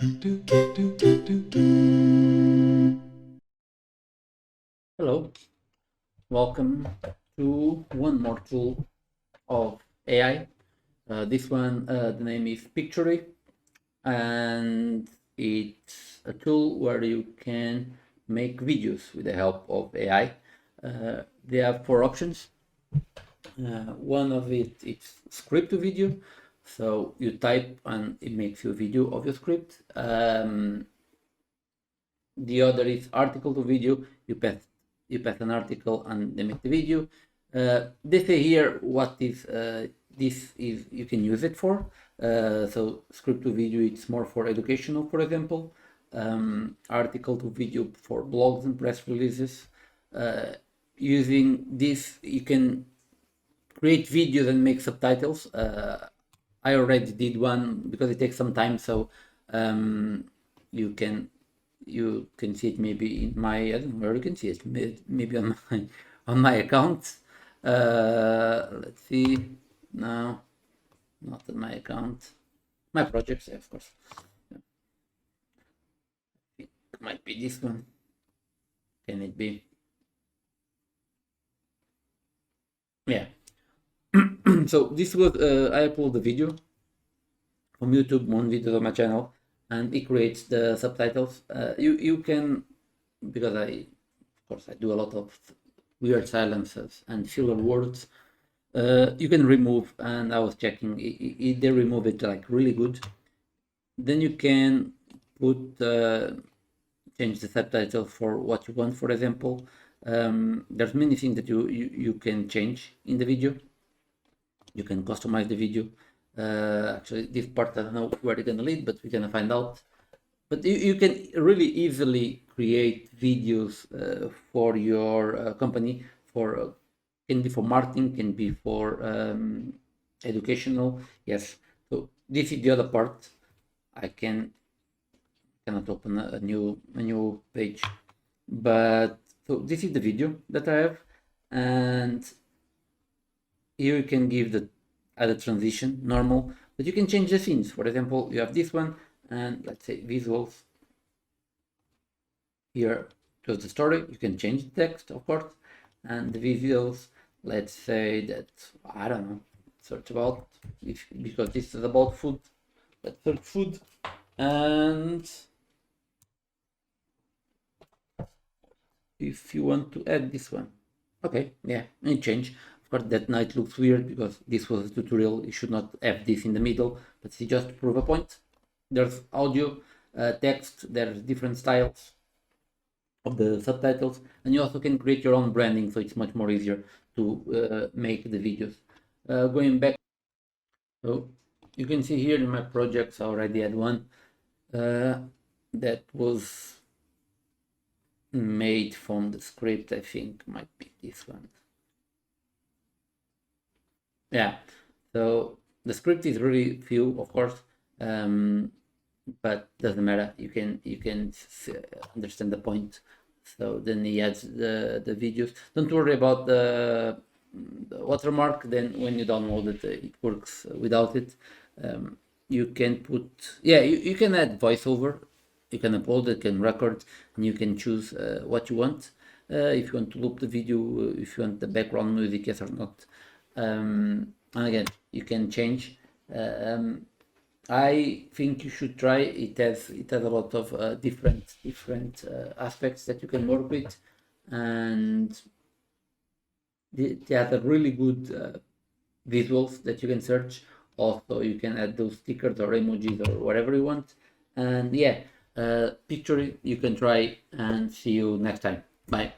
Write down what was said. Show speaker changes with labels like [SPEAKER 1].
[SPEAKER 1] Hello, welcome to one more tool of AI. This one, the name is Pictory, and it's a tool where you can make videos with the help of AI. They have four options. One of it's script to video, so you type and it makes you a video of your script. The other is article to video. You pass an article and they make the video. They say here what is this is you can use it for. So script to video, it's more for educational, for example. Article to video for blogs and press releases. Using this, you can create videos and make subtitles. I already did one because it takes some time, so you can see it maybe in my, I don't know where you can see it, maybe on my account. Let's see, no, not on my account, my projects, of course. It might be this one. Can it be? Yeah. So this was I upload the video from YouTube, one video on my channel, and it creates the subtitles. You can, because of course I do a lot of weird silences and filler words. You can remove, and I was checking, they remove it like really good. Then you can put change the subtitle for what you want. For example, there's many things that you can change in the video. You can customize the video. Actually, this part I don't know where you're gonna lead, but we're gonna find out. But you can really easily create videos for your company. For can be for marketing, can be for educational. Yes. So this is the other part. I cannot open a new page, but so this is the video that I have, and here you can give the add a transition normal, but you can change the scenes. For example, you have this one, and let's say visuals. Here to the story, you can change the text, of course, and the visuals. Let's say that, I don't know, search about, because this is about food. Let's search food, and if you want to add this one, okay, yeah, and change. Of course, that night looks weird because this was a tutorial. You should not have this in the middle, but see, just to prove a point. There's audio, text, there's different styles of the subtitles, and you also can create your own branding, so it's much more easier to make the videos. Going back, so you can see here in my projects I already had one that was made from the script. I think might be this one. Yeah, so the script is really few, of course, but doesn't matter. You can understand the point. So then he adds the videos. Don't worry about the watermark. Then when you download it, it works without it. You can put, yeah, you can add voiceover. You can upload it, can record, and you can choose what you want. If you want to loop the video, if you want the background music, yes or not. And again, you can change. I think you should try. It has a lot of different aspects that you can work with, and they have a really good visuals that you can search. Also, you can add those stickers or emojis or whatever you want. And yeah, Pictory, you can try, and see you next time. Bye.